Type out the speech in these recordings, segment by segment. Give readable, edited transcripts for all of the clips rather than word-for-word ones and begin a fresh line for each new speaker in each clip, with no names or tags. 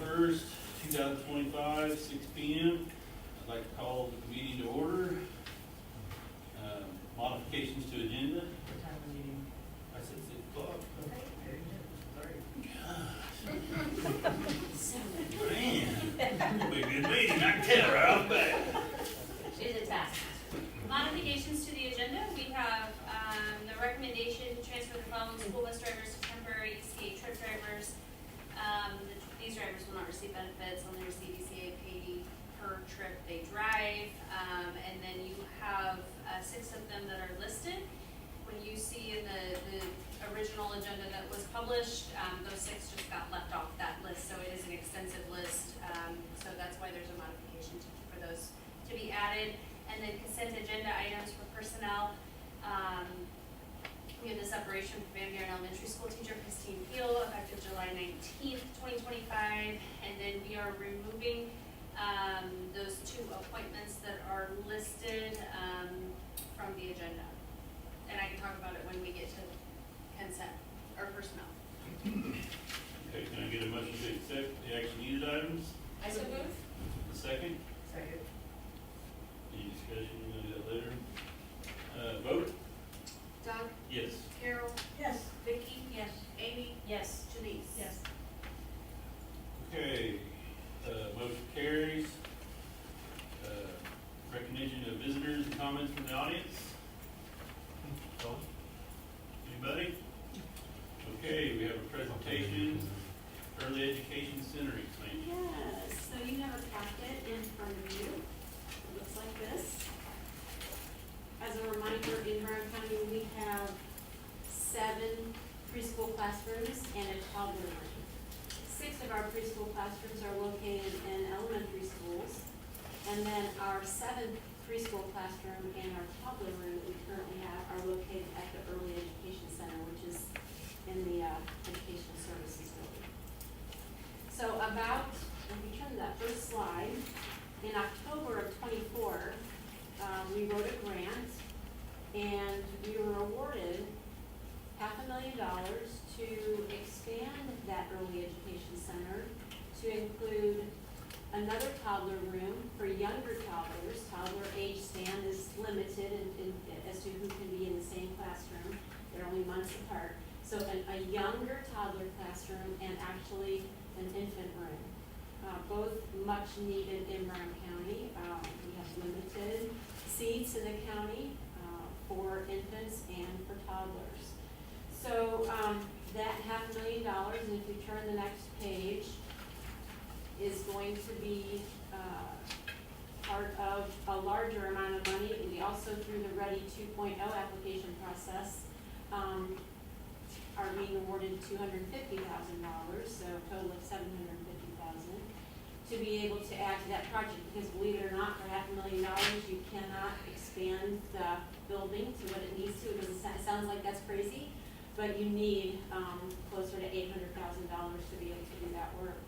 21st, 2025, 6 p.m. I'd like to call the meeting to order. Modifications to agenda.
What time of meeting?
I said 6 o'clock.
Okay, very good. Sorry.
Man, it'll be a good meeting, I can tell right off the bat.
Is a task. Modifications to the agenda, we have, the recommendation to transfer the following school bus drivers to temporary ECA trip drivers. These drivers will not receive benefits, only receive ECA paid per trip they drive. And then you have, 6 of them that are listed. When you see in the original agenda that was published, those 6 just got left off that list, so it is an extensive list. So that's why there's a modification for those to be added. And then consent agenda items for personnel. We have the separation from Van Buren Elementary School teacher Christine Peel effective July 19th, 2025. And then we are removing those 2 appointments that are listed from the agenda. And I can talk about it when we get to consent or personnel.
Okay, can I get a motion to accept the action needed items?
I so move.
A second?
Second.
Any discussion? We're gonna do that later. Vote?
Doug?
Yes.
Carol?
Yes.
Vicky? Yes. Amy?
Yes.
Denise?
Yes.
Okay, motion carries. Recognition of visitors and comments from the audience. Anybody? Okay, we have a presentation, Early Education Center expansion.
Yes, so you have a packet in front of you. It looks like this. As a reminder, in Brown County, we have 7 preschool classrooms and a toddler room. 6 of our preschool classrooms are located in elementary schools. And then our 7th preschool classroom and our toddler room that we currently have are located at the Early Education Center, which is in the Educational Services Building. So if we turn to that first slide, in October of '24, we wrote a grant and we were awarded $500,000 to expand that Early Education Center to include another toddler room for younger toddlers. Toddler age span is limited as to who can be in the same classroom. They're only months apart. So a younger toddler classroom and actually an infant room. Both much needed in Brown County. We have limited seats in the county for infants and for toddlers. So that $500,000, and if you turn the next page, is going to be part of a larger amount of money. We also, through the Ready 2.0 application process, are being awarded $250,000, so a total of $750,000, to be able to add to that project. Because believe it or not, for $500,000, you cannot expand the building to what it needs to. It sounds like that's crazy, but you need closer to $800,000 to be able to do that work.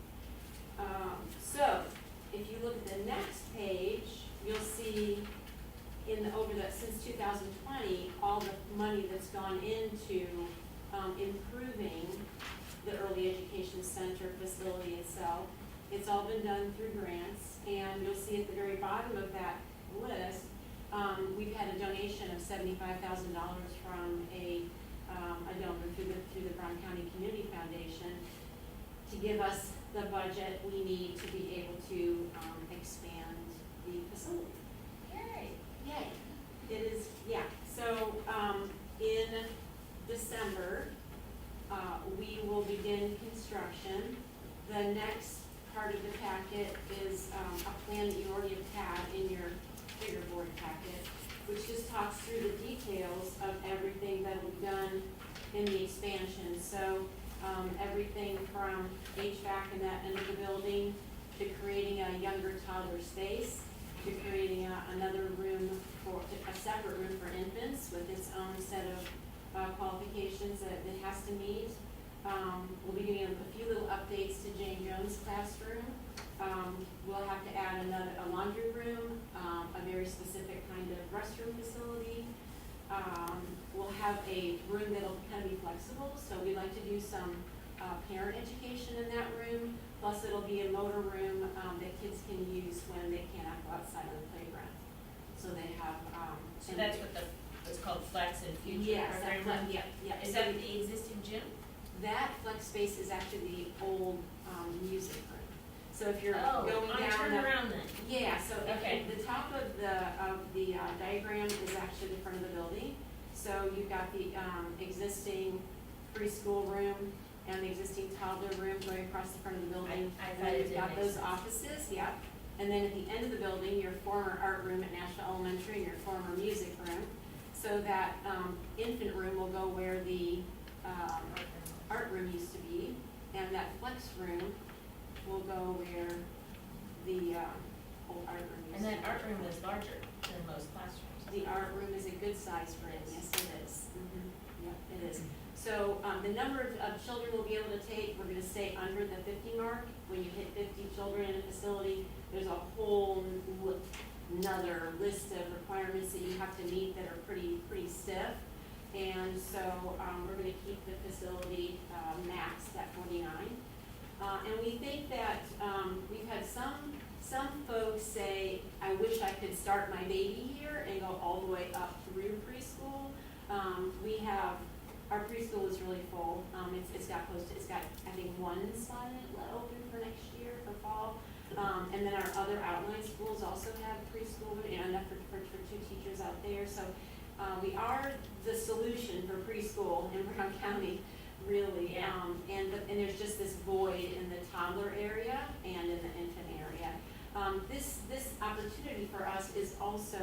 So, if you look at the next page, you'll see since 2020, all the money that's gone into improving the Early Education Center facility itself. It's all been done through grants, and you'll see at the very bottom of that list, we've had a donation of $75,000 from a donor through the Brown County Community Foundation to give us the budget we need to be able to expand the facility.
Yay.
Yay. It is, yeah. So in December, we will begin construction. The next part of the packet is a plan that you already have had in your bigger board packet, which just talks through the details of everything that will be done in the expansion. So everything from HVAC in that end of the building to creating a younger toddler space to creating another room a separate room for infants with its own set of qualifications that it has to meet. We'll be doing a few little updates to Jane Jones' classroom. We'll have to add a laundry room, a very specific kind of restroom facility. We'll have a room that'll kind of be flexible, so we like to do some parent education in that room, plus it'll be a motor room, that kids can use when they cannot go outside on the playground. So they have,
So that's what what's called Flex and Future
Yes, that,
program?
yeah.
Is that the existing gym?
That flex space is actually the old, music room. So if you're
Oh,
going
on
down the.
turnaround then?
Yeah, so
Okay.
the top of the diagram is actually the front of the building. So you've got the, existing preschool room and the existing toddler room going across the front of the building.
I
And
thought
then
it
you've
didn't
got
make
those
sense.
offices, yeah. And then at the end of the building, your former art room at Nashville Elementary and your former music room. So that, infant room will go where the, art room used to be, and that flex room will go where the, old art room used
And
to be.
that art room is larger than most classrooms.
The art room is a good size room, yes it is. Yep, it is. So, the number of children we'll be able to take, we're gonna stay under the 50 mark. When you hit 50 children in a facility, there's a whole another list of requirements that you have to meet that are pretty stiff. And so, we're gonna keep the facility, maxed at 49. And we think that, we've had some folks say, I wish I could start my baby here and go all the way up through preschool. We have, our preschool is really full. It's got I think one spot in it open for next year for fall. And then our other outline schools also have preschool, enough for two teachers out there. So, we are the solution for preschool in Brown County, really.
Yeah.
And there's just this void in the toddler area and in the infant area. This opportunity for us is also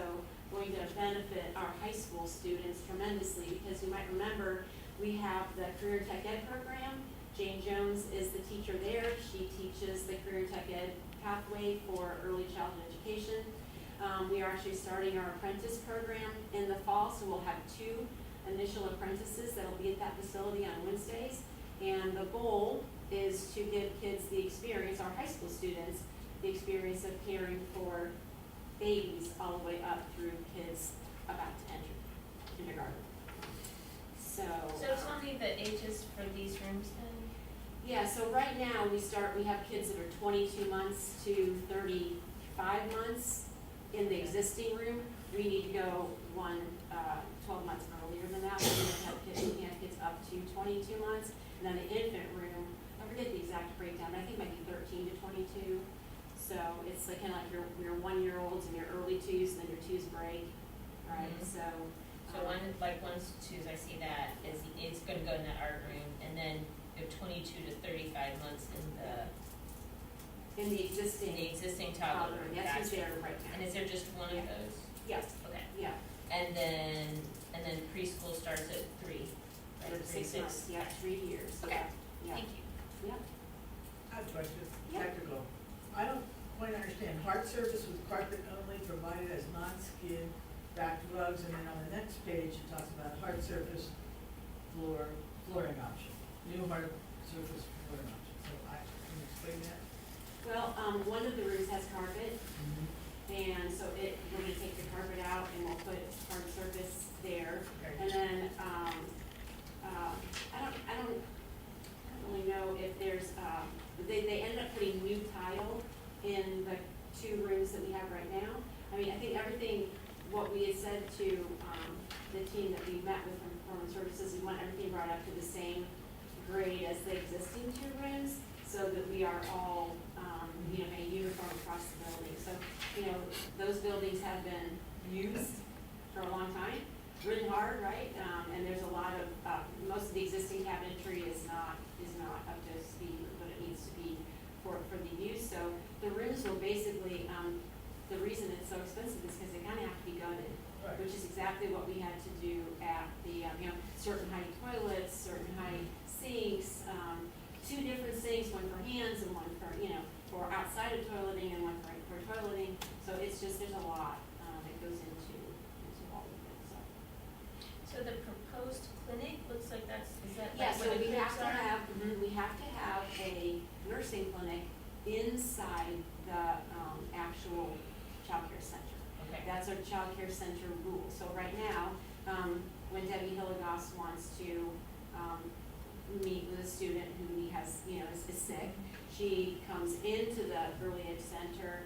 going to benefit our high school students tremendously, because you might remember, we have the Career Tech Ed program. Jane Jones is the teacher there. She teaches the Career Tech Ed pathway for early childhood education. We are actually starting our apprentice program in the fall, so we'll have 2 initial apprentices that'll be at that facility on Wednesdays. And the goal is to give kids the experience, our high school students, the experience of caring for babies all the way up through kids about to enter kindergarten. So.
So tell me the ages for these rooms then?
Yeah, so right now, we have kids that are 22 months to 35 months in the existing room. We need to go 12 months earlier than that. We can have kids up to 22 months. And then the infant room, I forget the exact breakdown, but I think it might be 13 to 22. So it's like kind of like your 1-year-olds and your early 2s, and then your 2s break, right?
Mhm.
So.
So ones, twos, I see that, it's gonna go in that art room, and then you have 22 to 35 months
In the existing.
in the existing toddler room.
That's who's
Gotcha.
there right now.
And is there just one of
Yeah.
those?
Yes,
Okay.
yeah.
And then preschool starts at 3, right?
For 6 months, yeah, 3 years.
Okay.
Yeah.
Thank you.
Yeah.
I have a question,
Yeah.
technical. I don't quite understand, hard surface with carpet only provided as non-skid back rugs, and then on the next page, it talks about hard surface flooring option, new hard surface flooring option. So can you explain that?
Well, one of the rooms has carpet, and so we're gonna take the carpet out and we'll put hard surface there. And
Okay.
then, I don't really know if there's, they ended up putting new tile in the 2 rooms that we have right now. I mean, I think everything, what we had said to, the team that we met with from Performance Services, we want everything brought up to the same grade as the existing 2 rooms, so that we are all, kind of uniform across the building. So, those buildings have been used for a long time, ridden hard, right? And there's a lot of, most of the existing cabinetry is not up to speed with what it needs to be for the use. So the rooms will basically, the reason it's so expensive is because they kind of have to be gutted,
Right.
which is exactly what we had to do at the, certain height toilets, certain height sinks, 2 different sinks, one for hands and one for, for outside of toileting and one for toileting. So it's just, there's a lot, that goes into all of it, so.
So the proposed clinic looks like is that
Yeah,
like
so
where the
we have
groups
to
are?
have, we have to have a nursing clinic inside the, actual childcare center.
Okay.
That's our childcare center rule. So right now, when Debbie Hilligoss wants to, meet with a student who has, is sick. She comes into the early ed center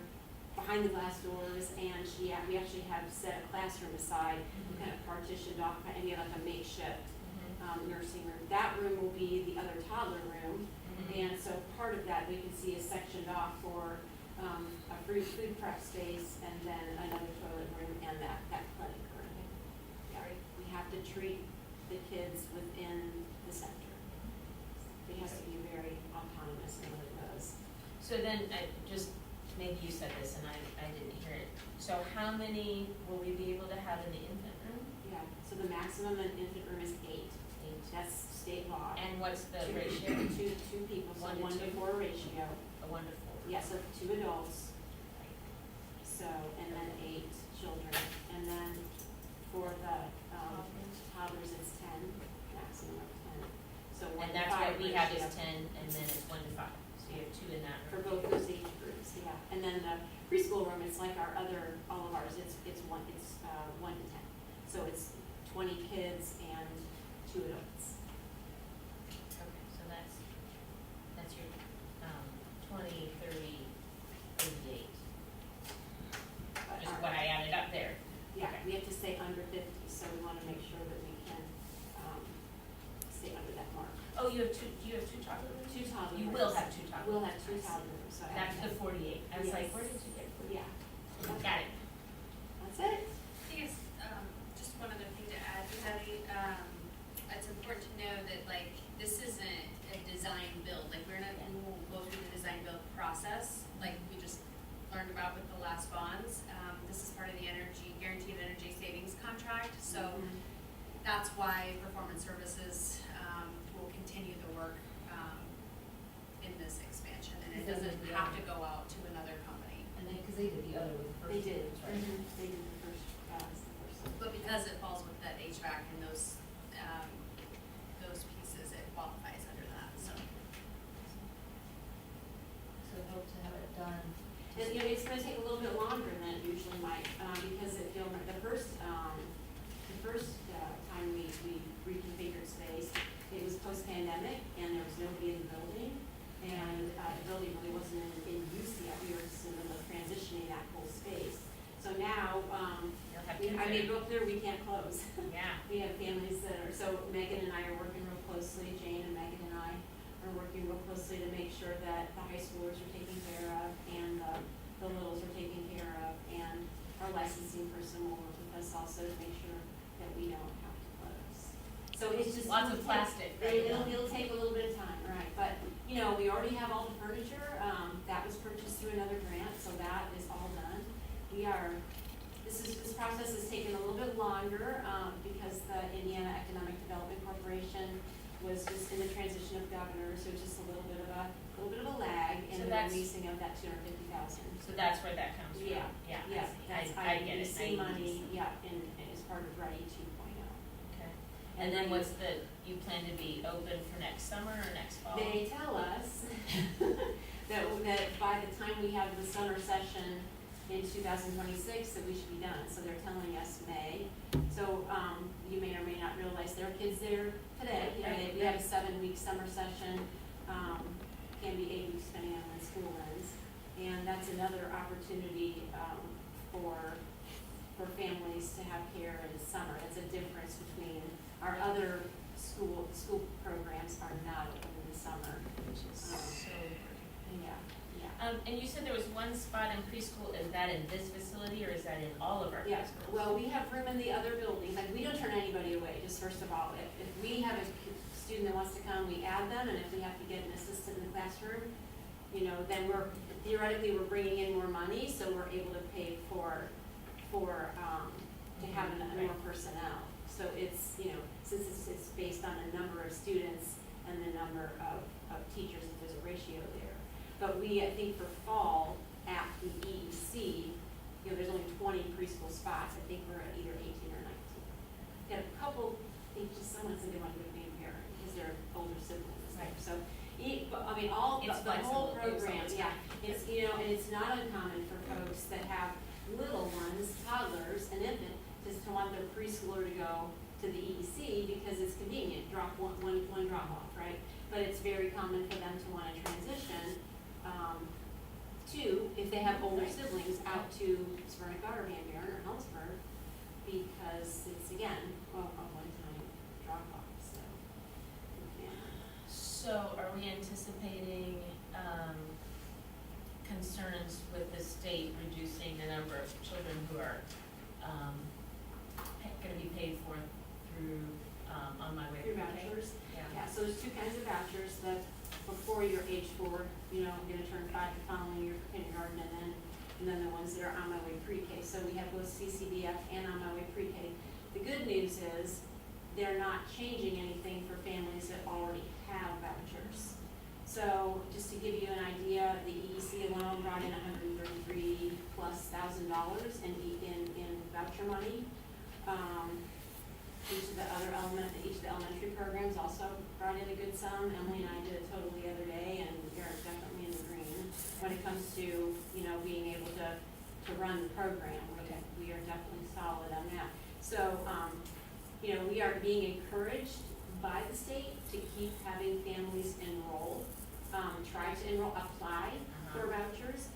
behind the glass doors, and we actually have set a classroom aside, kind of partitioned off, and we have like a makeshift nursing room. That room will be the other toddler room, and so part of that we can see is sectioned off for a food prep space, and then another toilet room, and that clinic room. Yeah, we have to treat the kids within the center. It has to be very autonomous in what it does.
So then, maybe you said this and I didn't hear it. So how many will we be able to have in the infant room?
Yeah, so the maximum in infant room is 8. That's state law.
And what's the
Two-
ratio?
Two people, so
1 to
1 to
2?
4 ratio.
A 1 to 4?
Yeah, so 2 adults, so, and then 8 children. And then for the toddlers, it's 10, maximum of 10. So 1
And
to
that's
5
what we have is
ratio
10, and then it's 1 to 5. So you have 2 in that
for
room.
both those age groups, yeah. And then the preschool room, it's like all of ours, it's 1 to 10. So it's 20 kids and 2 adults.
Okay, so that's your 20, 30, 38.
But
Just
our-
what I added up there.
Yeah,
Okay.
we have to stay under 50, so we want to make sure that we can stay under that mark.
Oh, do you have 2 toddler rooms?
2 toddler
You
rooms.
will have 2 toddler
We'll
rooms.
have 2
I see.
toddler rooms, so I have
That's
to
the
have-
48. I was like,
Yes.
where did you get 48?
Yeah.
Got it.
That's it.
I think it's, just one other thing to add, Patty, it's important to know that like, this isn't a design build, like we won't go through the design build process, like we just learned about with the last bonds. This is part of the guaranteed energy savings contract, so
Mhm.
that's why Performance Services, will continue the work, in this expansion, and it
Because
doesn't
of the
have
other.
to go out to another company.
And because they did the other with the first.
They did.
ones, right?
They did the first,
But because it falls with that HVAC and those pieces, it qualifies under that, so.
So hope to have it done.
And, it's gonna take a little bit longer than it usually might, because if you'll, the first time we reconfigured space, it was post-pandemic, and there was nobody in the building, and, the building really wasn't in use yet, we were just in the middle of transitioning that whole space. So now,
You'll have
I
kids
made
there.
real clear, we can't close.
Yeah.
We have families that are, so Megan and I are working real closely, Jane and Megan and I are working real closely to make sure that the high schoolers are taken care of, and the littles are taken care of, and our licensing person will work with us also to make sure that we don't have to close. So it's just.
Lots of plastic, right?
It'll take a little bit of time, right, but, we already have all the furniture, that was purchased through another grant, so that is all done. This process has taken a little bit longer, because the Indiana Economic Development Corporation was just in the transition of governors, so it's just a little bit of a lag in
So
the
that's-
releasing of that $250,000.
So that's where that comes from?
Yeah,
Yeah,
yeah, that's
I get it.
IDC money, yeah, and as part of Ready 2.0.
Okay. And then you plan to be open for next summer or next fall?
They tell us that by the time we have the summer session in 2026, that we should be done, so they're telling us May. So, you may or may not realize there are kids there today, we have a 7-week summer session, can be 8 weeks depending on when school ends. And that's another opportunity, for families to have care in the summer. That's a difference between our other school programs are not open in the summer.
So,
Yeah.
and you said there was one spot in preschool, is that in this facility or is that in all of our
Yeah,
preschools?
well, we have room in the other buildings, like, we don't turn anybody away, just first of all, if we have a student that wants to come, we add them, and if we have to get an assistant in the classroom, then theoretically, we're bringing in more money, so we're able to pay for, to have more personnel. So it's, since it's based on the number of students and the number of teachers, if there's a ratio there. But I think for fall, at the EEC, there's only 20 preschool spots. I think we're at either 18 or 19. Got a couple, I think just someone said they wanted to be a parent because they're older siblings.
Right.
So, the
It's
whole
flexible, it's
program,
always
yeah. It's, and it's not uncommon for folks that have little ones, toddlers, and infant, just to want their preschooler to go to the EEC because it's convenient, one drop off, right? But it's very common for them to wanna transition, to, if they have older siblings, out to Spernica or Van Buren or Helensburgh, because it's again, a one-time drop off, so. Yeah.
So are we anticipating, concerns with the state reducing the number of children who are, gonna be paid for through, On My Way
Through
Pre-K?
vouchers.
Yeah.
Yeah, so there's two kinds of vouchers, the before you're age 4, gonna turn 5 the following year for kindergarten, and then the ones that are On My Way Pre-K. So we have both CCDF and On My Way Pre-K. The good news is, they're not changing anything for families that already have vouchers. So, just to give you an idea, the EEC alone brought in $133,000+ in voucher money. Each of the elementary programs also brought in a good sum. Emily and I did a total the other day, and we're definitely in the green when it comes to, being able to run the program.
Okay.
We are definitely solid on that. So, we are being encouraged by the state to keep having families enroll, try to apply for vouchers.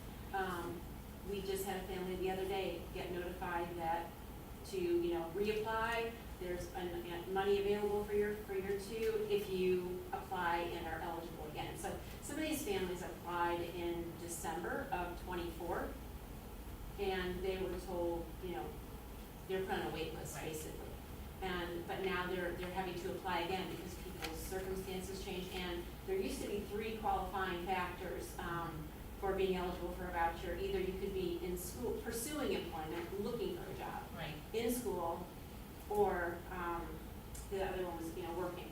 We just had a family the other day get notified that to, reapply, there's money available for your 2 if you apply and are eligible again. So some of these families applied in December of '24, and they were told, they're put on a wait list,
Right.
basically. But now they're having to apply again because people's circumstances change, and there used to be 3 qualifying factors for being eligible for a voucher. Either you could be in school, pursuing employment, looking for a job,
Right.
in school, or the other one was, working.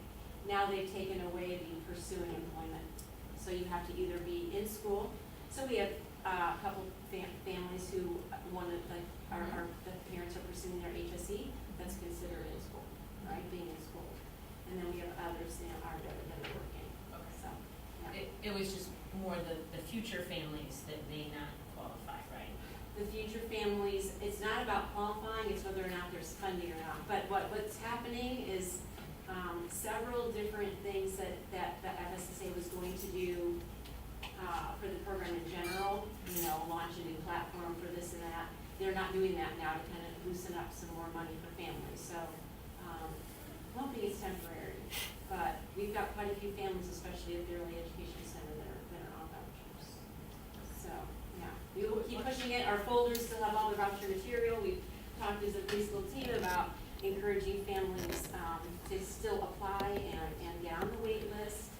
Now they've taken away the pursuing employment. So you have to either be in school. So we have a couple families who wanted, the parents are pursuing their HSE, that's considered in school, right, being in school. And then we have others, that are working,
Okay.
so, yeah.
It was just more the future families that may not qualify, right?
The future families, it's not about qualifying, it's whether or not there's funding or not. But what's happening is several different things that the FSSA was going to do for the program in general, launch a new platform for this and that. They're not doing that now to kind of loosen up some more money for families. So hoping it's temporary. But we've got quite a few families, especially at the early education center, that are on vouchers. So, yeah, we will keep pushing it. Our folders still have all the voucher material. We've talked as a preschool team about encouraging families to still apply and get on the wait list.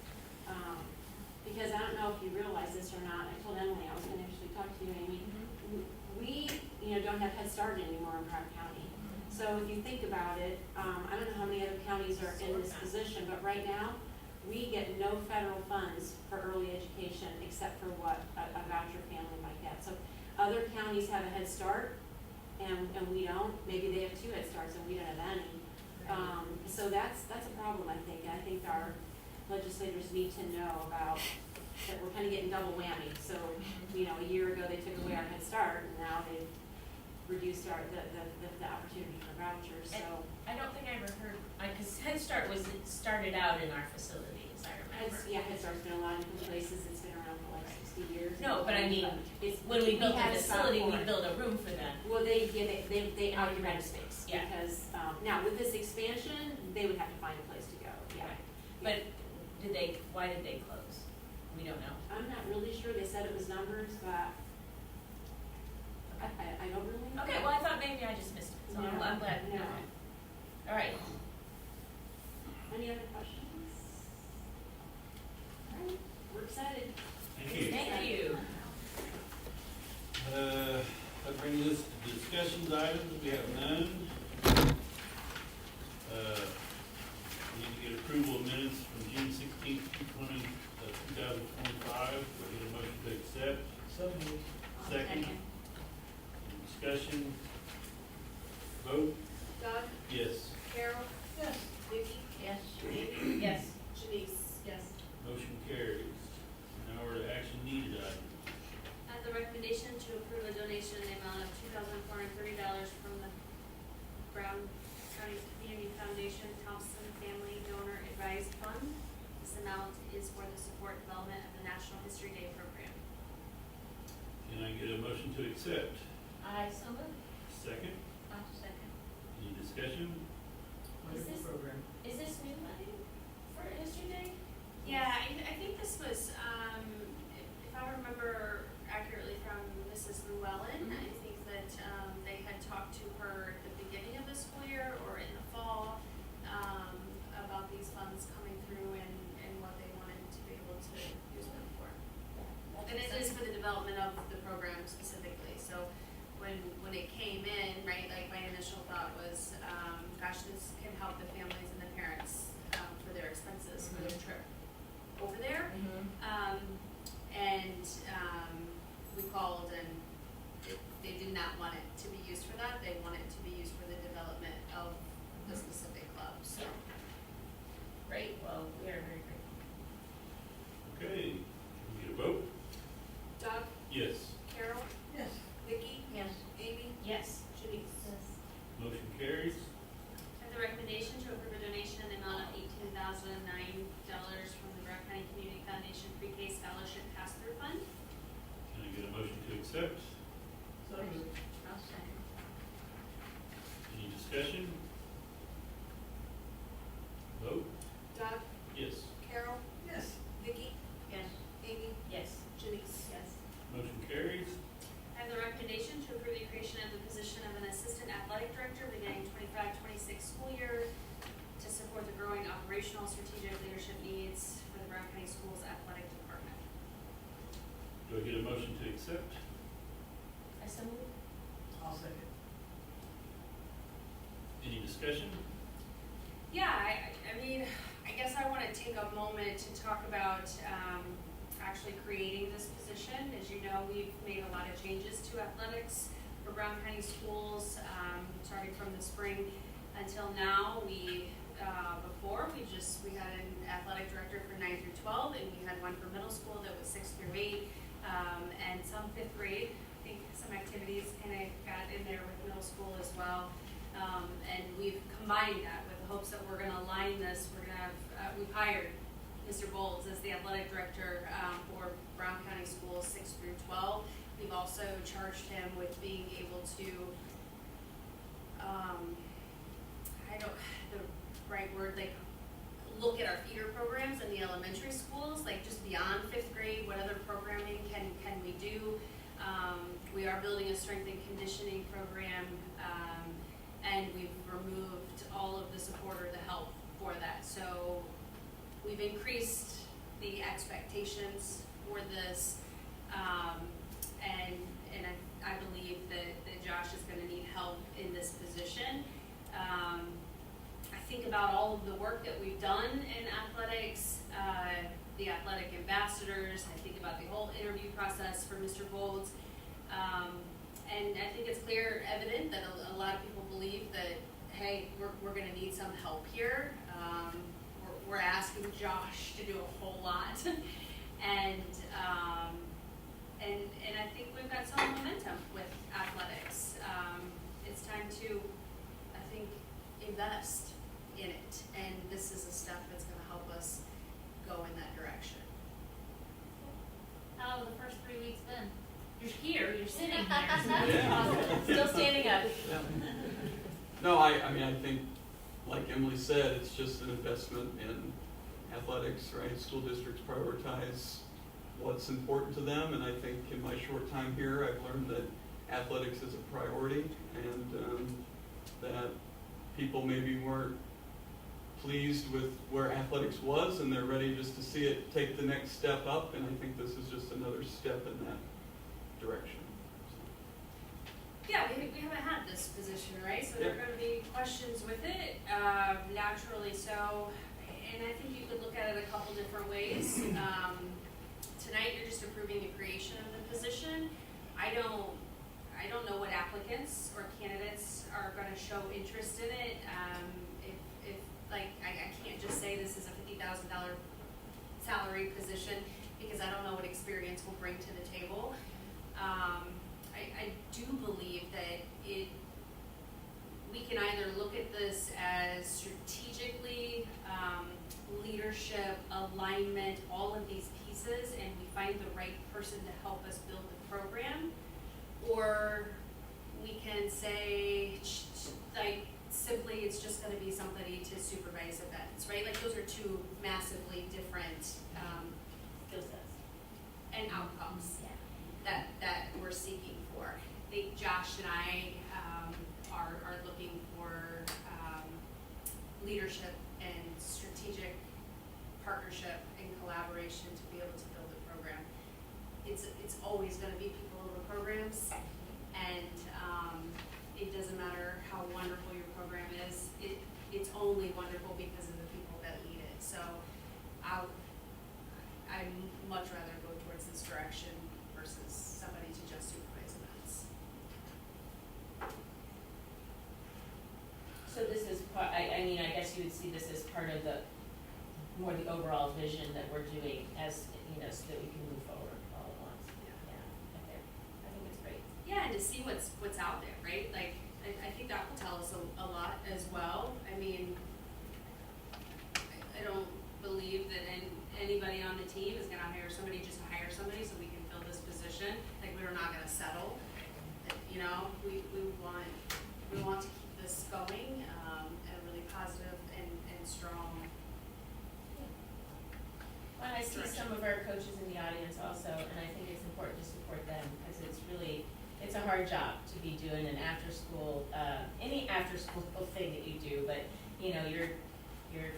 Because I don't know if you realize this or not, I told Emily, I was gonna actually talk to you, Amy. We, don't have Head Start anymore in Pratt County. So if you think about it, I don't know how many other counties are in this position, but right now, we get no federal funds for early education except for what a voucher family might get. So other counties have a Head Start, and we don't. Maybe they have 2 Head Starts and we don't have any. So that's a problem, I think. And I think our legislators need to know about that we're kind of getting double whammy. So, a year ago they took away our Head Start, and now they've reduced the opportunity for vouchers. So
I don't think I ever heard, because Head Start started out in our facilities, I remember.
Head Start's been a lot of different places. It's been around for like 60 years.
No, but I mean,
It's-
when we built
had
the
a spot
facility,
for
we
it.
built a room for them.
Well, they occupied space.
Yeah.
Because, now with this expansion, they would have to find a place to go, yeah.
Right. But why did they close? We don't know.
I'm not really sure. They said it was numbers, but I don't really know.
Okay, well, I thought maybe I just missed it, so I'm
No,
glad.
no.
Okay. All right.
Any other questions? All right, we're excited.
Thank you.
Thank you.
That brings us to discussions items, we have none. Need to get approval of minutes from June 16th, 2025, we get a motion to accept. Second. Discussion. Vote?
Doug,
Yes.
Carol,
Yes.
Vicky,
Yes.
Amy,
Yes.
Denise.
Yes.
Motion carries. Now we're to action needed item.
The recommendation to approve a donation in the amount of $2,430 from the Brown County Community Foundation
get a motion to accept?
I so moved.
Second,
I'll second.
any discussion?
Wonderful
this-
program.
Is this new money for History Day?
Yeah, I think this was, if I remember accurately from Mrs. Llewellyn, I think that, they had talked to her at the beginning of the school year or in the fall, about these funds coming through and what they wanted to be able to use them for. And it is for the development of the program specifically, so when it came in, right, like my initial thought was, gosh, this can help the families and the parents, for their expenses for their trip over there. We called and they did not want it to be used for that, they want it to be used for the development of the specific club, so.
Great, well, we are very grateful.
Okay, can we get a vote?
Doug,
Yes.
Carol,
Yes.
Vicky,
Yes.
Amy,
Yes.
Denise.
Yes.
Motion carries.
And the recommendation to approve a donation in the amount of $18,009 from the Brown County Community Foundation Pre-K Scholarship Pass-Through Fund.
Can I get a motion to accept?
So moved.
I'll second.
Any discussion? Vote?
Doug,
Yes.
Carol,
Yes.
Vicky,
Yes.
Amy,
Yes.
Denise.
Yes.
Motion carries.
I have the recommendation to approve the creation of the position of an assistant athletic director beginning 25-26 school year to support the growing operational strategic leadership needs for the Brown County Schools Athletic Department.
Do I get a motion to accept?
I so moved.
I'll second.
Any discussion?
Yeah, I mean, I guess I want to take a moment to talk about actually creating this position. As you know, we've made a lot of changes to athletics for Brown County Schools, starting from the spring until now. Before, we had an athletic director for 9 through 12, and we had one for middle school that was 6 through 8, and some 5th grade. I think some activities kind of got in there with middle school as well. And we've combined that with the hopes that we're going to align this. We're going to have, we've hired Mr. Bowles as the athletic director for Brown County Schools 6 through 12. We've also charged him with being able to, the right word, like look at our feeder programs in the elementary schools, like just beyond 5th grade, what other programming can we do? We are building a strength and conditioning program, and we've removed all of the support or the help for that. So we've increased the expectations for this, and I believe that Josh is gonna need help in this position. I think about all of the work that we've done in athletics, the athletic ambassadors, I think about the whole interview process for Mr. Golds. And I think it's clear, evident that a lot of people believe that, hey, we're gonna need some help here. We're asking Josh to do a whole lot. And I think we've got some momentum with athletics. It's time to, I think, invest in it. And this is a step that's gonna help us go in that direction.
How have the first 3 weeks been?
You're here, you're sitting here,
Yeah.
still standing up.
Yeah. No, I mean, I think, like Emily said, it's just an investment in athletics, right? School districts prioritize what's important to them, and I think in my short time here, I've learned that athletics is a priority, and that people maybe weren't pleased with where athletics was, and they're ready just to see it take the next step up, and I think this is just another step in that direction.
Yeah, we haven't had this position, right? So there are gonna be questions with it, naturally so. And I think you could look at it a couple different ways. Tonight, you're just approving the creation of the position. I don't know what applicants or candidates are gonna show interest in it. If like, I can't just say this is a $50,000 salary position because I don't know what experience we'll bring to the table. I do believe that we can either look at this as strategically, leadership, alignment, all of these pieces, and we find the right person to help us build the program,
or we can say, like, simply it's just gonna be somebody to supervise events, right? Like, those are two massively different,
Skill sets.
and outcomes
Yeah.
that we're seeking for. I think Josh and I, are looking for, leadership and strategic partnership and collaboration to be able to build a program. It's always gonna be people over programs, and, it doesn't matter how wonderful your program is, it's only wonderful because of the people that lead it. So I'd much rather go towards this direction versus somebody to just supervise events.
So this is part, I mean, I guess you would see this as part of the, more the overall vision that we're doing as, you know, so that we can move forward all at once.
Yeah.
Yeah, okay, I think it's great.
Yeah, and to see what's out there, right? Like, I think that will tell us a lot as well. I mean, I don't believe that anybody on the team is gonna hire somebody just to hire somebody so we can fill this position. Like, we're not gonna settle, you know, we want to keep this going, in a really positive and strong.
Well, I see some of our coaches in the audience also, and I think it's important to support them, because it's really, it's a hard job to be doing an after-school, any after-school thing that you do, but, you know, you're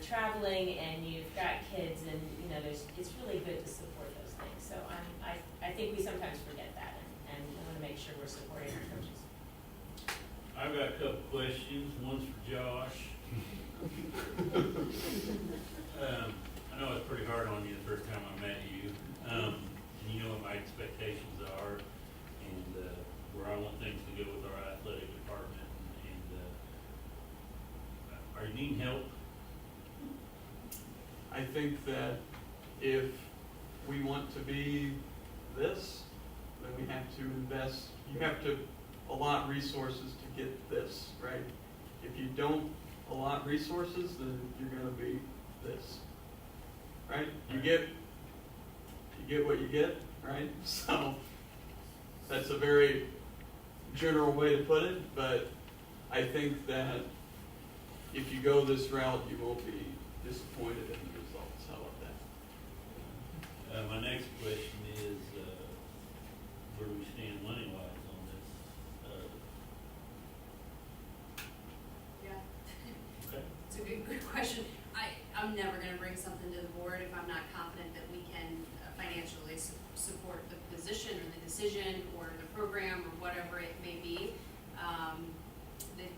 traveling and you've got kids and, you know, it's really good to support those things. So I think we sometimes forget that, and we wanna make sure we're supporting our coaches.
I've got a couple questions, one's for Josh. I know it's pretty hard on you the first time I met you, and you know what my expectations are, and, where I want things to go with our athletic department, and, are you needing help?
I think that if we want to be this, then we have to invest, you have to allot resources to get this, right? If you don't allot resources, then you're gonna be this, right? You get what you get, right? So that's a very general way to put it, but I think that if you go this route, you won't be disappointed in the results. How about that?
My next question is, where do we stand money-wise on this?
Yeah.
Okay.
It's a good question. I'm never gonna bring something to the board if I'm not confident that we can financially support the position or the decision or the program or whatever it may be.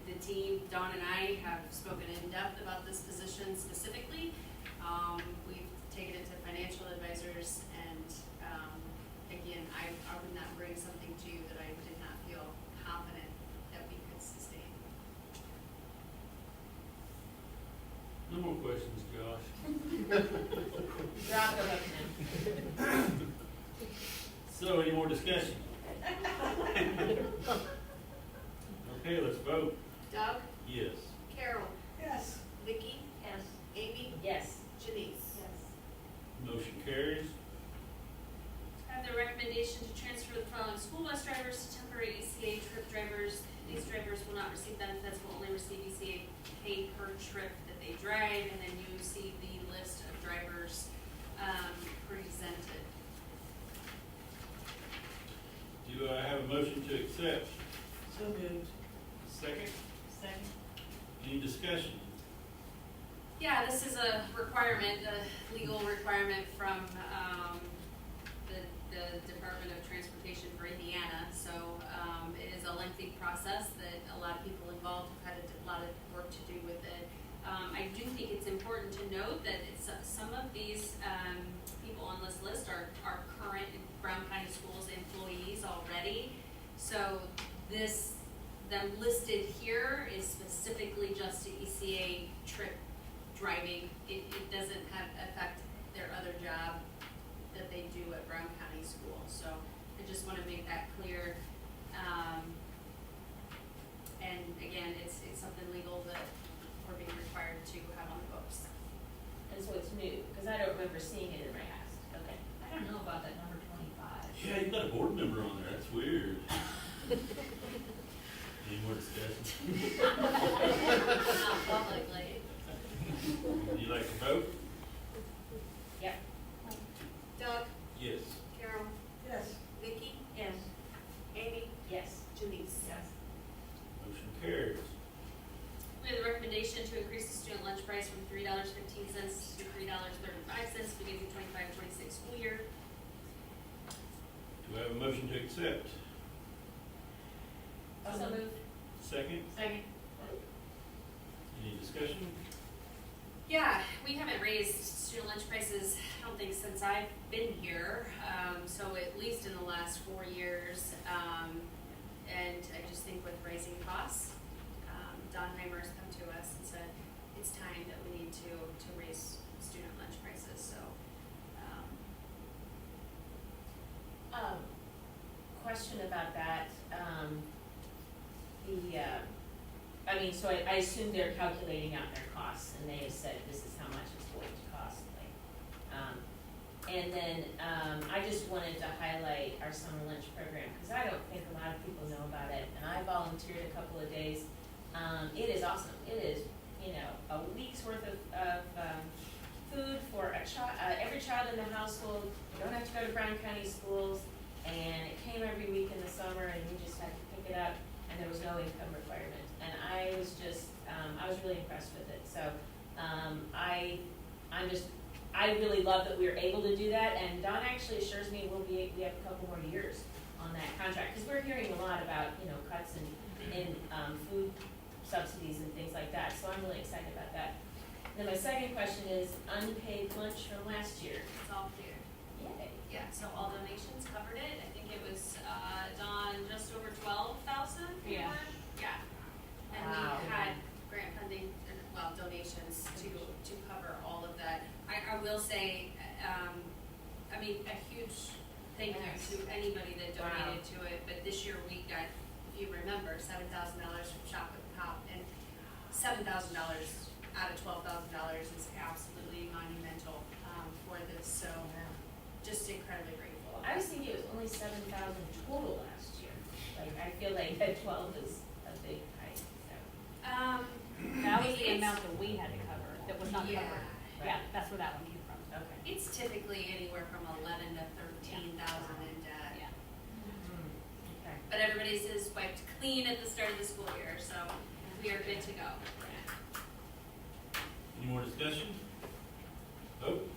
The team, Dawn and I, have spoken in depth about this position specifically. We've taken it to financial advisors, and, again, I would not bring something to you that I did not feel confident that we could sustain.
No more questions, Josh.
Drop the hook now.
So, any more discussion? Okay, let's vote.
Doug?
Yes.
Carol?
Yes.
Vicky?
Yes.
Amy?
Yes.
Janice?
Motion carries.
I have the recommendation to transfer the following school bus drivers to temporary ECA trip drivers. These drivers will not receive benefits, will only receive ECA pay per trip that they drive, and then you see the list of drivers, presented.
Do I have a motion to accept?
So moved.
Second.
Second.
Any discussion?
Yeah, this is a requirement, a legal requirement from, the Department of Transportation for Indiana. So, it is a lengthy process that a lot of people involved have had a lot of work to do with it. I do think it's important to note that some of these, people on this list are current Brown County Schools employees already. So them listed here is specifically just to ECA trip driving. It doesn't affect their other job that they do at Brown County School. So I just wanna make that clear. And again, it's something legal that we're being required to have on the books.
And so it's new, because I don't remember seeing it in my past. Okay.
I don't know about that number 25.
Yeah, you got a board member on there, that's weird. Any more discussion?
Not publicly.
Would you like to vote?
Yep.
Doug,
Yes.
Carol,
Yes.
Vicky,
Yes.
Amy,
Yes.
Denise.
Yes.
Motion carries.
We have the recommendation to increase the student lunch price from $3.15 to $3.35 beginning the 25-26 school year.
Do I have a motion to accept?
Also move.
Second?
Second.
Any discussion?
Yeah, we haven't raised student lunch prices, I don't think, since I've been here, so at least in the last 4 years. And I just think with raising costs, Don Heimer has come to us and said, it's time that we need to raise student lunch prices, so.
Question about that, I mean, so I assume they're calculating out their costs, and they have said this is how much it's going to cost, like, and then, I just wanted to highlight our summer lunch program, because I don't think a lot of people know about it, and I volunteered a couple of days. It is awesome, it is, a week's worth of food for every child in the household. You don't have to go to Brown County schools, and it came every week in the summer, and you just had to pick it up, and there was no income requirement. And I was just, I was really impressed with it. So, I really love that we were able to do that, and Don actually assures me we have a couple more years on that contract, because we're hearing a lot about, cuts in food subsidies and things like that, so I'm really excited about that. Then my second question is unpaid lunch from last year.
It's all clear.
Yay.
Yeah, so all donations covered it. I think it was, Don, just over 12,000?
Yeah.
Yeah. And
Wow.
we had grant funding, donations to cover all of that. I will say, a huge thank you to anybody that donated to it, but this year we got, if you remember, $7,000 from Shop with Pop, and $7,000 out of $12,000 is absolutely monumental, for this, so just incredibly grateful.
I was thinking it was only 7,000 total last year. Like, I feel like that 12 is a big hike, so.
That was the
It's-
amount that we had to cover, that was not
Yeah.
covered. Yeah, that's where that one came from.
Okay.
It's typically anywhere from 11 to 13,000 in debt.
Yeah.
Okay.
But everybody's is wiped clean at the start of the school year, so we are good to go.
Any more discussion? Vote?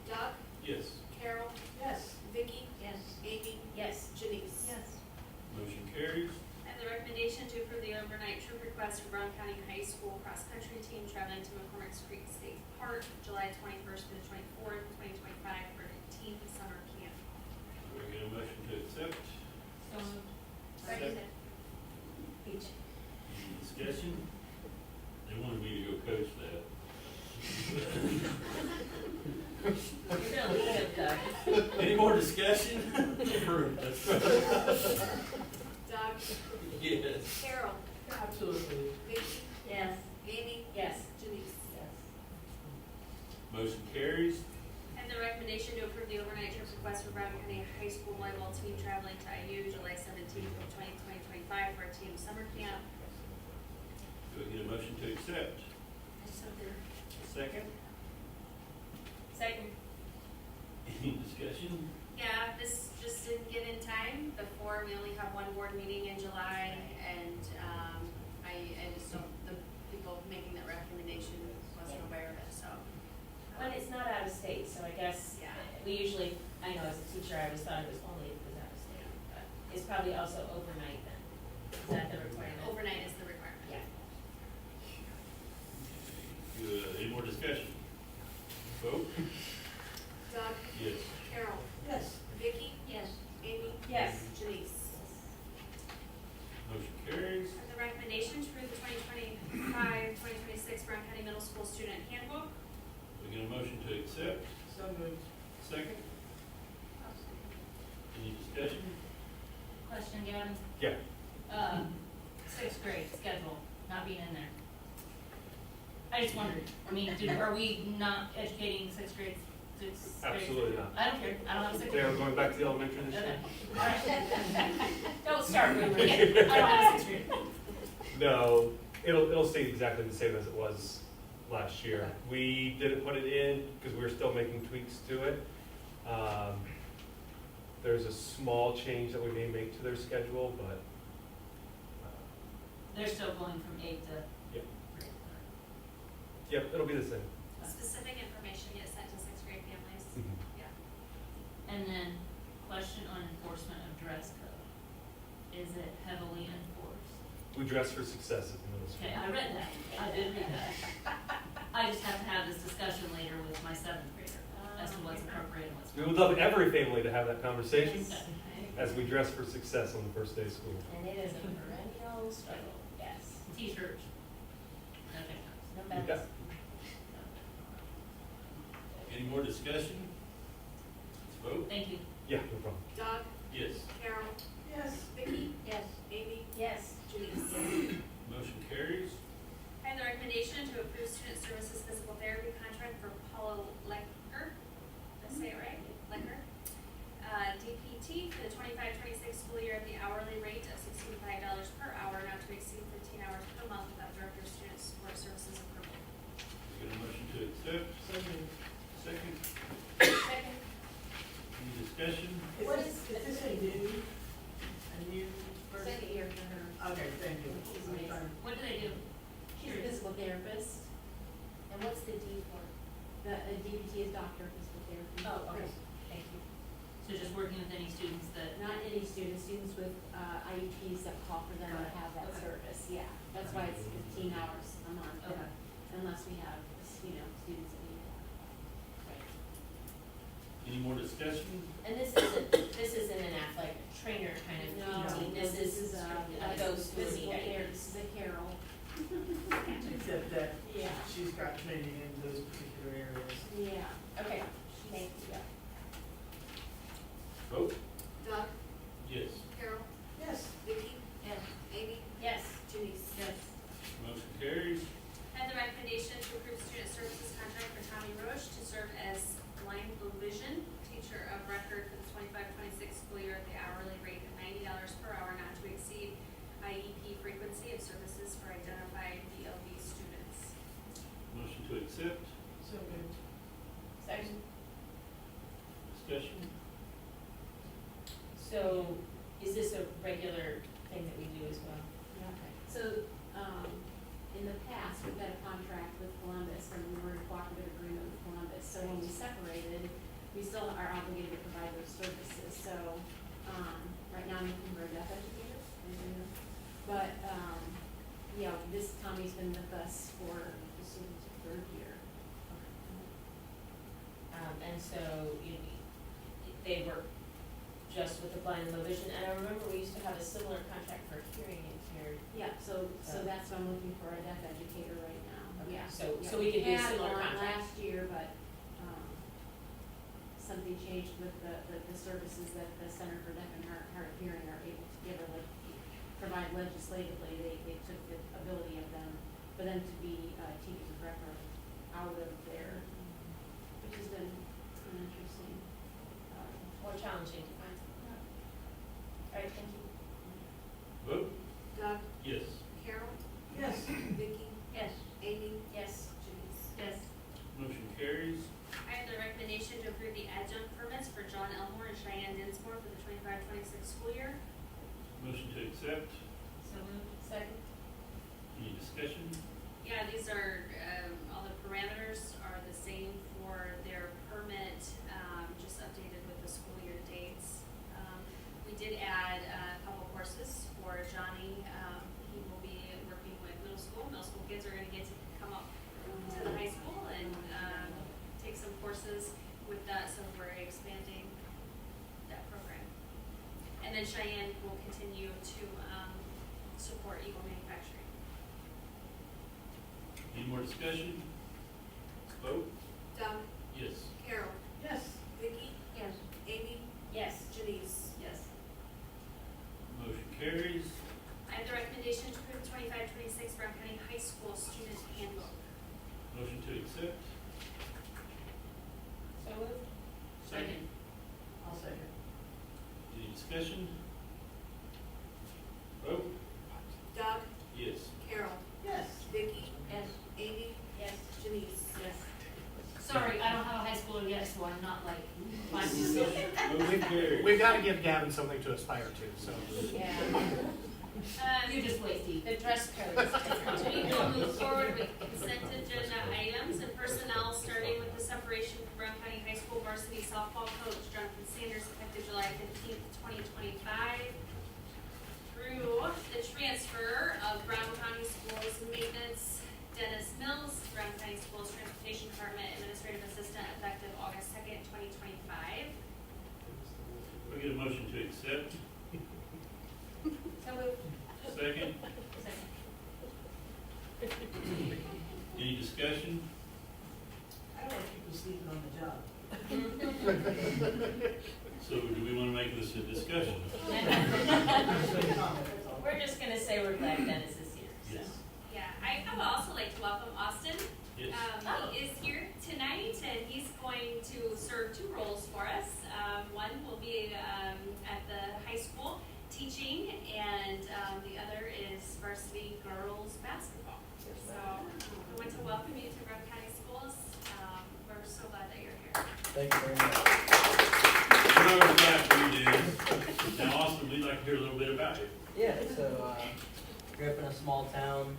Doug,
Yes.
Carol,
Yes.
Vicky,
Yes.
Amy,
Yes.
Denise.
Yes.
Motion carries.
And the recommendation to approve the overnight trip request for Brown County High School cross-country team traveling to McCormick's Creek State Park, July 21st to the 24th, 2025, for a team summer camp.
Do I get a motion to accept?
So moved.
Second.
Each.
Any discussion? They wanted me to go coach that.
You're feeling good, Doug.
Any more discussion? Approved. That's right.
Doug,
Yes.
Carol,
Absolutely.
Vicky,
Yes.
Amy,
Yes.
Denise.
Motion carries.
And the recommendation to approve the overnight trip request for Brown County High School volleyball team traveling to IU, July 17th to 2025, for a team summer camp.
Do I get a motion to accept? Second?
Second.
Any discussion?
Yeah, this just didn't get in time before. We only have one board meeting in July, and I just don't, the people making that recommendation wasn't aware of it, so.
Well, it's not out of state, so I guess
Yeah.
we usually, I know as a teacher, I always thought it was only if it was out of state, but it's probably also overnight then. Is that the requirement?
Overnight is the requirement.
Yeah.
Good. Any more discussion? Vote?
Doug,
Yes.
Carol,
Yes.
Vicky,
Yes.
Amy,
Yes.
Denise.
Motion carries.
And the recommendation to approve the 2025-2026 Brown County Middle School Student Handbook.
We get a motion to accept?
So moved.
Second? Any discussion?
Question, Gavin?
Yeah.
Sixth grade schedule, not being in there. I just wondered, are we not educating sixth grade It's
Absolutely not.
I don't care, I don't have a sixth
They are
grader.
going back to the elementary this
Okay,
year?
all right. Don't start rumors, I don't have a sixth grader.
No, it'll stay exactly the same as it was last year.
Okay.
We didn't put it in because we were still making tweaks to it. There's a small change that we may make to their schedule, but,
They're still going from 8 to
Yep.
3.
yep, it'll be the same.
Specific information gets sent to sixth grade families.
And then, question on enforcement of dress code. Is it heavily enforced?
We dress for success at the middle school.
Okay, I read that, I did read that. I just have to have this discussion later with my 7th grader as to what's appropriate and what's
We
not.
would love every family to have that conversation
Okay.
as we dress for success on the first day of school.
And it is a perennial struggle, yes.
T-shirts. Okay.
No
Yeah.
bets.
Any more discussion? Let's vote.
Thank you.
Yeah, no problem.
Doug,
Yes.
Carol,
Yes.
Vicky,
Yes.
Amy,
Yes.
Denise.
Motion carries.
I have the recommendation to approve student services physical therapy contract for Paula Lecker, did I say it right? Lecker? DPT for the 25-26 school year at the hourly rate of $65 per hour, not to exceed 15 hours per month without Director of Student Support Services approval.
Get a motion to accept.
So moved.
Second.
Second.
Any discussion?
What
Is this a new person?
Second year for her.
Okay, thank you.
She's
I'm
amazing.
trying-
What do they do?
She's a physical therapist.
And what's the D for?
The DPT is doctor of physical therapy.
Oh, okay, thank you.
So just working with any students that,
Not any students with IEPs that call for them to
Got it.
have that
Okay.
service, yeah. That's why it's 15 hours a month.
Okay.
Unless we have, students that need that.
Any more discussion?
And this isn't an athletic trainer kind of
No,
PT,
no,
this is, goes through
physical
the
therapy. This is a Carol.
Except that
Yeah.
she's got training in those particular areas.
Yeah.
Okay, thank you.
Vote.
Doug,
Yes.
Carol,
Yes.
Vicky,
yes.
Amy,
Yes.
Denise.
Yes.
Motion carries.
I have the recommendation to approve student services contract for Tommy Roche to serve as blind low vision teacher of record for the 25-26 school year at the hourly rate of $90 per hour, not to exceed IEP frequency of services for identified BLV students.
Motion to accept.
So moved.
Second.
Discussion.
So, is this a regular thing that we do as well?
Okay. So, in the past, we've had a contract with Columbus, and we were in cooperative agreement with Columbus. So when we separated, we still are obligated to provide those services. So, right now I'm looking for a deaf educator. But, this Tommy's been with us for, this is his 3rd year.
And so, they work just with the blind and low vision, and I remember we used to have a similar contract for hearing impaired.
Yeah, so that's why I'm looking for a deaf educator right now.
Okay,
Yeah.
so
Yeah,
we could do a
had
similar
one
contract.
last year, but, something changed with the services that the Center for Deaf and Hard of Hearing are able to give or provide legislatively. They took the ability of them, for them to be, teachers of record out of there, which has been an interesting,
More challenging to find someone. All right, thank you.
Vote.
Doug,
Yes.
Carol,
Yes.
Vicky,
Yes.
Amy,
Yes.
Denise.
Yes.
Motion carries.
I have the recommendation to approve the adjunct permits for John Elmore and Cheyenne Dinsmore for the 25-26 school year.
Motion to accept.
So moved.
Second.
Any discussion?
Yeah, these are, all the parameters are the same for their permit, just updated with the school year dates. We did add a couple courses for Johnny. He will be working with middle school. Middle school kids are gonna get to come up to the high school and, take some courses with that, so we're expanding that program. And then Cheyenne will continue to, support Eagle Manufacturing.
Any more discussion? Vote.
Doug,
Yes.
Carol,
Yes.
Vicky,
Yes.
Amy,
Yes.
Denise.
Yes.
Motion carries.
I have the recommendation to approve the 25-26 Brown County High School Student Handbook.
Motion to accept.
So moved.
discussion? Vote?
Doug,
Yes.
Carol,
Yes.
Vicky,
Yes.
Amy,
Yes.
Denise.
Yes. Sorry, I don't have a high schooler yet, so I'm not like 5
Motion carried.
We've got to give Gavin something to aspire to, so.
Yeah.
You just wait, Steve.
The dress code is
So we will move forward with consent agenda items and personnel, starting with the separation from Brown County High School varsity softball coach Jonathan Sanders effective July 15th, 2025, through the transfer of Brown County Schools maintenance Dennis Mills, Brown County Schools Transportation Department Administrative Assistant effective August 2nd, 2025.
We get a motion to accept.
So moved.
Second. Any discussion?
I don't want people sleeping on the job.
So do we want to make this a discussion?
We're just gonna say we're glad Dennis is here, so.
Yes.
Yeah, I would also like to welcome Austin.
Yes.
He is here tonight, and he's going to serve 2 roles for us. One will be at the high school teaching, and the other is varsity girls basketball. So I want to welcome you to Brown County Schools. We're so glad that you're here.
Thank you very much.
Another fact we do. Now, Austin, we'd like to hear a little bit about you.
Yeah, so grew up in a small town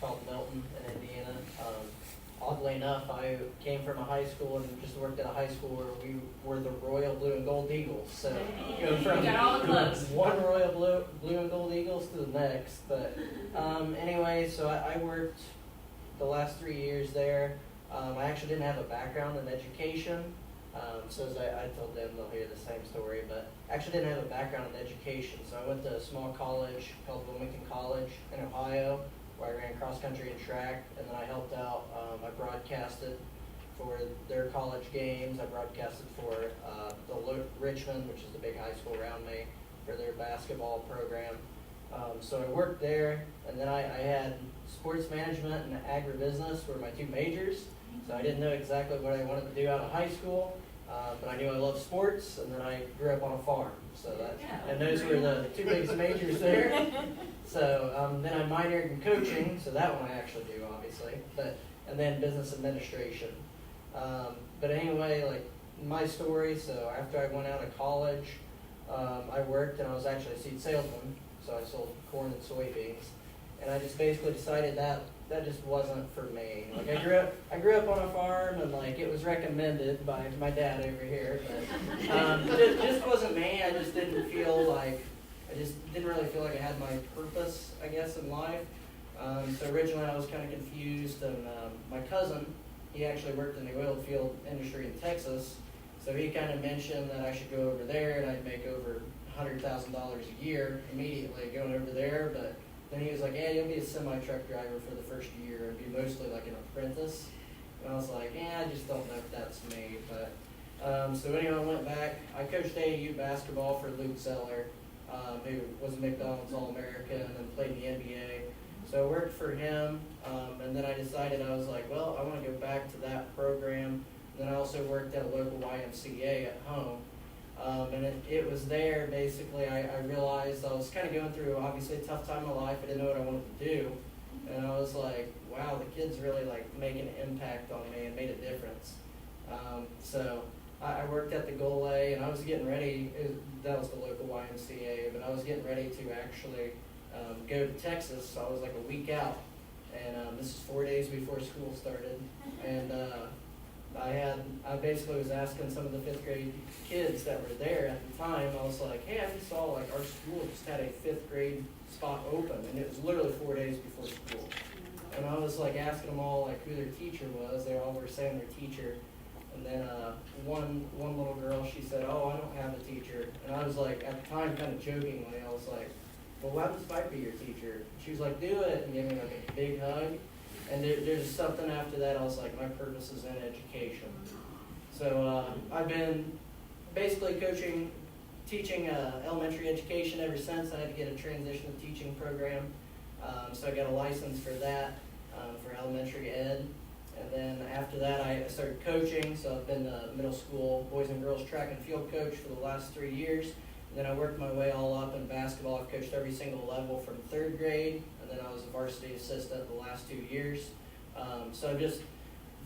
called Milton in Indiana. Oddly enough, I came from a high school and just worked at a high school where we were the Royal Blue and Gold Eagles. So go from
You got all the clubs.
one Royal Blue and Gold Eagles to the next. But anyway, so I worked the last 3 years there. I actually didn't have a background in education. So as I told them, they'll hear the same story, but actually didn't have a background in education. So I went to a small college called Wilmington College in Ohio, where I ran cross country and track, and then I helped out. I broadcasted for their college games. I broadcasted for Richmond, which is the big high school around me, for their basketball program. So I worked there, and then I had sports management and agribusiness were my 2 majors. So I didn't know exactly what I wanted to do out of high school, but I knew I loved sports, and then I grew up on a farm. So and those were the 2 biggest majors there. So then I minored in coaching, so that one I actually do, obviously, and then business administration. But anyway, like my story, so after I went out of college, I worked, and I was actually a seed salesman, so I sold corn and soybeans. And I just basically decided that just wasn't for me. Like I grew up on a farm, and like it was recommended by my dad over here, but it just wasn't me. I just didn't really feel like I had my purpose, I guess, in life. So originally I was kind of confused, and my cousin, he actually worked in the oil field industry in Texas, so he kind of mentioned that I should go over there, and I'd make over $100,000 a year immediately going over there. But then he was like, yeah, you'll be a semi-truck driver for the first year. It'd be mostly like an apprentice. And I was like, yeah, I just don't know if that's me. But so anyway, I went back. I coached AAU basketball for Luke Zeller, who was a McDonald's All-American and then played in the NBA. So I worked for him, and then I decided, I was like, well, I want to go back to that program. Then I also worked at a local YMCA at home. And it was there, basically, I realized I was kind of going through, obviously, a tough time in my life. I didn't know what I wanted to do. And I was like, wow, the kids really, like, make an impact on me and made a difference. So I worked at the Goal A, and I was getting ready, that was the local YMCA, but I was getting ready to actually go to Texas. So I was like a week out. And this is 4 days before school started. And I basically was asking some of the 5th grade kids that were there at the time. I was like, hey, I just saw like our school just had a 5th grade spot open, and it was literally 4 days before school. And I was like asking them all like who their teacher was. They all were saying their teacher. And then one little girl, she said, oh, I don't have a teacher. And I was like, at the time, kind of jokingly, I was like, well, why does Spike be your teacher? She was like, do it, and gave me like a big hug. And there's something after that, I was like, my purpose is in education. So I've been basically teaching elementary education ever since. I had to get a transition to teaching program. So I got a license for that, for elementary ed. And then after that, I started coaching. So I've been the middle school boys and girls track and field coach for the last 3 years. And then I worked my way all up in basketball. I've coached every single level from 3rd grade, and then I was a varsity assistant the last 2 years. So I'm just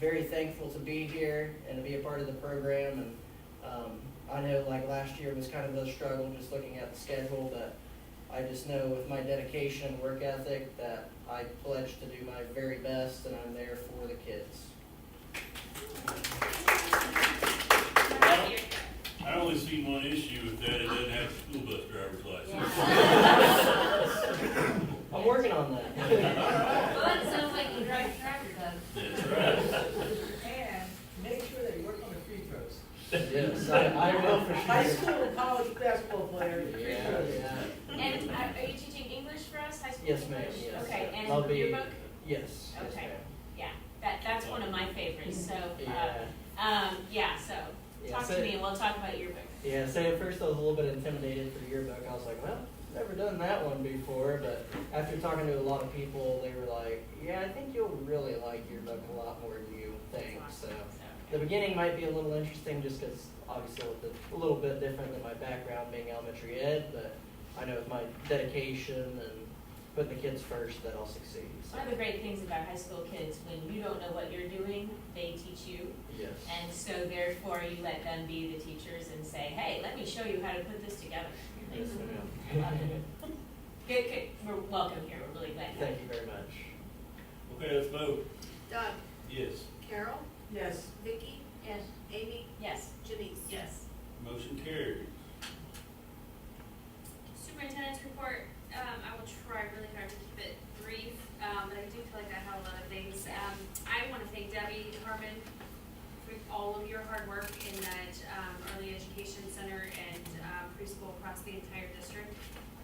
very thankful to be here and to be a part of the program. And I know like last year was kind of a struggle just looking at the schedule, but I just know with my dedication and work ethic that I pledge to do my very best, and I'm there for the kids.
I only see one issue with that, it doesn't have a school bus driver's license.
I'm working on that.
Well, it sounds like you drive a tractor, Doug.
That's right.
And make sure that you work on the free throws.
Yes, I will for sure.
High school and college basketball players, free
Yeah,
throws.
yeah.
And are you teaching English for us, high school?
Yes, ma'am,
English?
yes.
Okay, and
I'll be-
yearbook?
Yes, yes,
Okay.
ma'am.
Yeah, that's one of my favorites, so,
Yeah.
so,
Yeah,
talk
so-
to me and we'll talk about yearbook.
Yeah, so at first I was a little bit intimidated for yearbook. I was like, well, never done that one before. But after talking to a lot of people, they were like, yeah, I think you'll really like yearbook a lot more than you think. So the beginning might be a little interesting just because obviously it's a little bit different than my background being elementary ed. But I know with my dedication and putting the kids first that I'll succeed. So,
One of the great things about high school kids, when you don't know what you're doing, they teach you.
yes.
And so therefore you let them be the teachers and say, hey, let me show you how to put this together.
Yes, ma'am.
Love it. Good. We're welcome here, we're really glad.
Thank you very much.
Okay, let's vote.
Doug,
Yes.
Carol,
Yes.
Vicky,
Yes.
Amy,
Yes.
Janice.
Yes.
Motion carried.
Superintendent's report, I will try really hard to keep it brief, but I do feel like I have a lot of things. I want to thank Debbie Harmon for all of your hard work in that early education center and preschool across the entire district.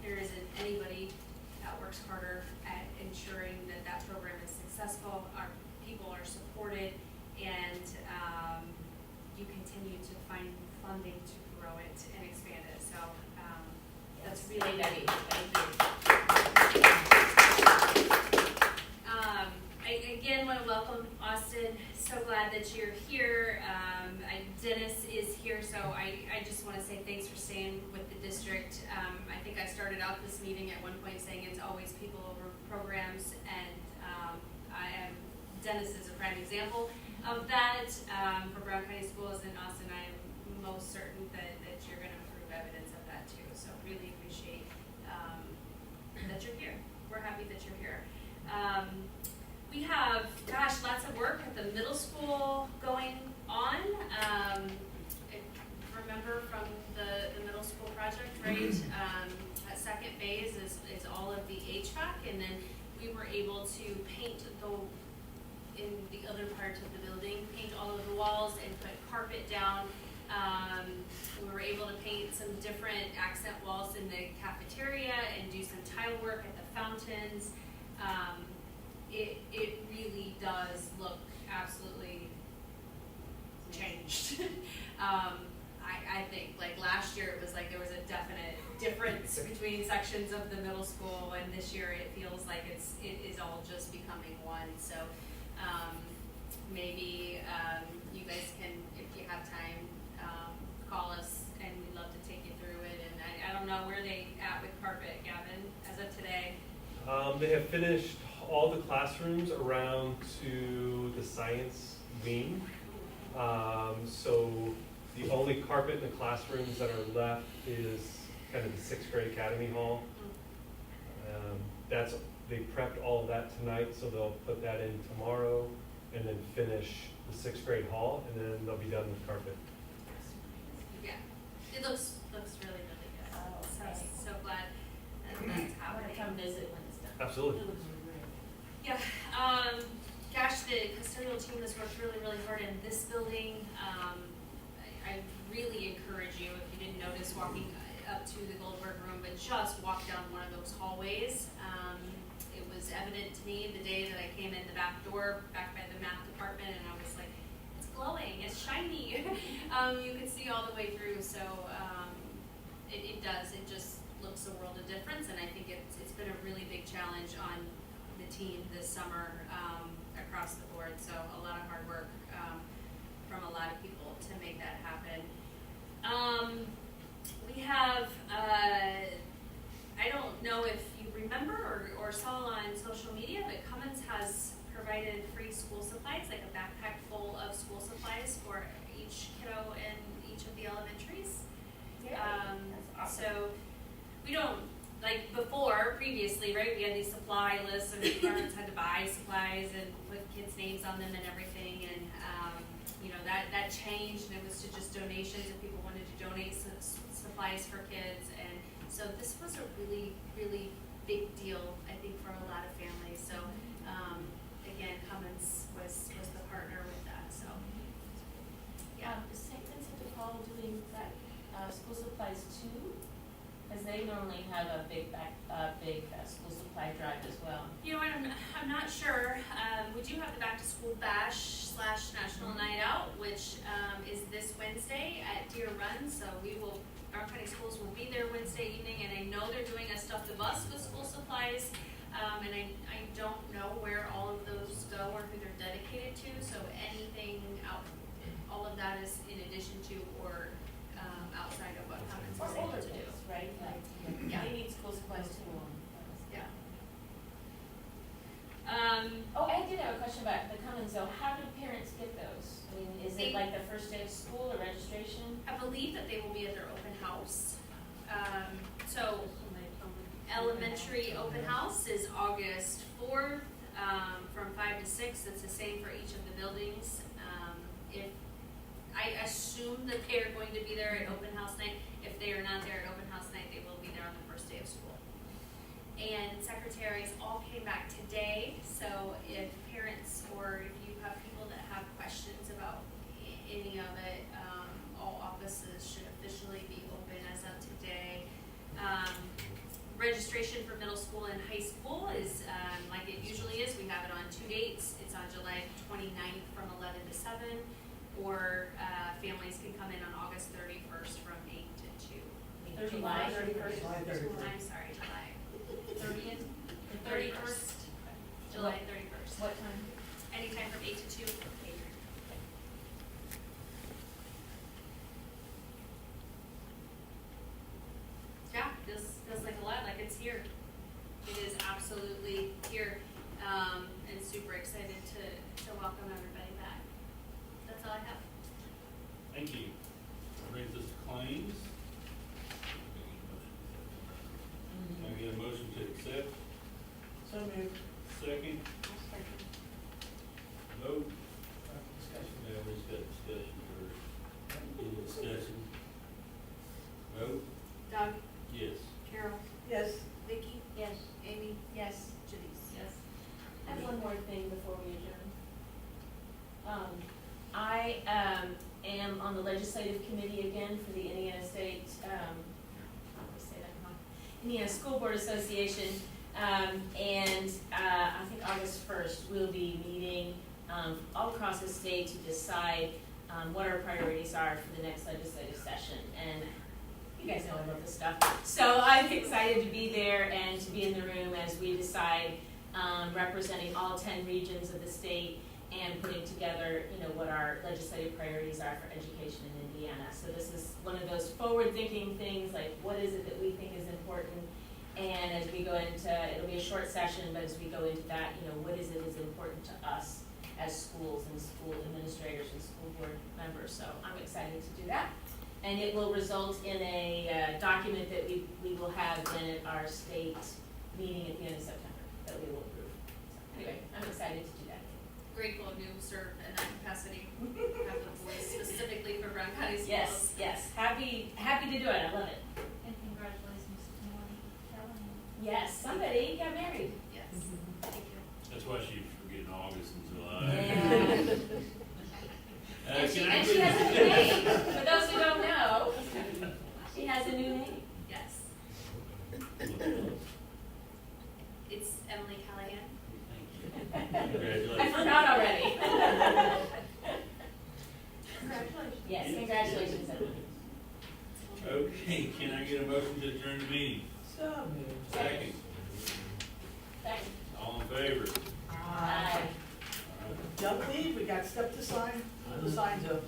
There isn't anybody that works harder at ensuring that that program is successful, our people are supported, and you continue to find funding to grow it and expand it. So that's really
Debbie, thank you.
I again want to welcome Austin. So glad that you're here. Dennis is here, so I just want to say thanks for staying with the district. I think I started out this meeting at one point saying it's always people over programs, and Dennis is a prime example of that. For Brown County Schools in Austin, I am most certain that you're going to prove evidence of that too. So really appreciate that you're here. We're happy that you're here. We have, lots of work at the middle school going on. Remember from the middle school project, right? That second phase is all of the HVAC, and then we were able to paint in the other parts of the building, paint all of the walls and put carpet down. We were able to paint some different accent walls in the cafeteria and do some tile work at the fountains. It really does look absolutely changed. I think, like last year, it was like there was a definite difference between sections of the middle school, and this year it feels like it is all just becoming one. So maybe you guys can, if you have time, call us, and we'd love to take you through it. And I don't know where they at with carpet, Gavin, as of today.
They have finished all the classrooms around to the science wing. So the only carpet in the classrooms that are left is kind of the 6th grade academy hall. They prepped all of that tonight, so they'll put that in tomorrow and then finish the 6th grade hall, and then they'll be done with carpet.
Yeah, it looks really, really good.
Oh,
So,
okay.
so glad that that's
I want to
happening.
come visit when it's done.
Absolutely.
It looks really great.
Yeah, the custodial team has worked really, really hard in this building. I really encourage you, if you didn't notice walking up to the Goldberg room, but just walk down one of those hallways. It was evident to me the day that I came in the back door, back by the math department, and I was like, it's glowing, it's shiny. You can see all the way through, so it does. It just looks a world of difference, and I think it's been a really big challenge on the team this summer across the board. So a lot of hard work from a lot of people to make that happen. we have, I don't know if you remember or saw on social media, but Cummins has provided free school supplies, like a backpack full of school supplies for each kiddo in each of the elementaries.
That's awesome.
So we don't, like before, previously, right, we had these supply lists and parents had to buy supplies and put kids' names on them and everything. And, you know, that changed and it was to just donations if people wanted to donate supplies for kids. And so this was a really, really big deal, I think, for a lot of families. So, again, Cummins was the partner with that, so. Yeah.
Is St. Vincent de Paul doing that, school supplies too? Because they normally have a big school supply drive as well.
You know what, I'm not sure. We do have the back to school bash / national night out, which is this Wednesday at Deer Run. So Brown County Schools will be there Wednesday evening, and I know they're doing a stuff the bus with school supplies. And I don't know where all of those go or who they're dedicated to. So anything out, all of that is in addition to or outside of what Cummins
Or
is able
older
to do.
kids, right? Like,
Yeah.
they need school supplies too.
Yeah.
Oh, I did have a question about the Cummins though. How do parents get those? I mean, is it like the first day of school or registration?
I believe that they will be at their open house. So elementary open house is August 4th, from 5 to 6. It's the same for each of the buildings. If I assume that they are going to be there at open house night. If they are not there at open house night, they will be there on the first day of school. And secretaries all came back today, so if parents or if you have people that have questions about any of it, all offices should officially be open as of today. Registration for middle school and high school is like it usually is. We have it on 2 dates. It's on July 29th from 11 to 7, or families can come in on August 31st from 8 to 2.
July 31st.
I'm sorry, July 30th, 31st, July 31st.
What time?
Anytime from 8 to 2. Yeah, feels like a lot, like it's here. It is absolutely here, and super excited to welcome everybody back. That's all I have.
Thank you. That brings us to claims. Can I get a motion to accept?
So moved.
Second? Vote? Yeah, we just got discussion first. Any discussion? Vote?
Doug,
Yes.
Carol,
Yes.
Vicky,
Yes.
Amy,
Yes.
Denise.
Yes.
I have one more thing before we adjourn. I am on the legislative committee again for the Indiana State, how do I say that wrong? Indiana School Board Association, and I think August 1st, we'll be meeting all across the state to decide what our priorities are for the next legislative session. And you guys know I love this stuff. So I'm excited to be there and to be in the room as we decide, representing all 10 regions of the state and putting together, what our legislative priorities are for education in Indiana. So this is one of those forward-thinking things, like what is it that we think is important? And as we go into, it'll be a short session, but as we go into that, what is it is important to us as schools and school administrators and school board members. So I'm excited to do that. And it will result in a document that we will have then at our state meeting at the end of September that we will approve. So anyway, I'm excited to do that.
Grateful to serve in that capacity, have the voice specifically for Brown County Schools.
Yes, happy to do it, I love it.
And congratulations to Molly Callahan.
Yes, somebody got married.
Yes, thank you.
That's why she's forgetting August and July.
Yeah. And she
Can I
has
get-
a new name, for those who don't know, she has a new name.
Yes, it's Emily Callahan.
Thank you.
I
Congratulations.
forgot already.
Congratulations.
Yes, congratulations, everyone.
Okay, can I get a motion to adjourn the meeting?
So moved.
Second.
Second.
All in favor?
Aye.
Don't leave, we got stuff to sign. The signs up.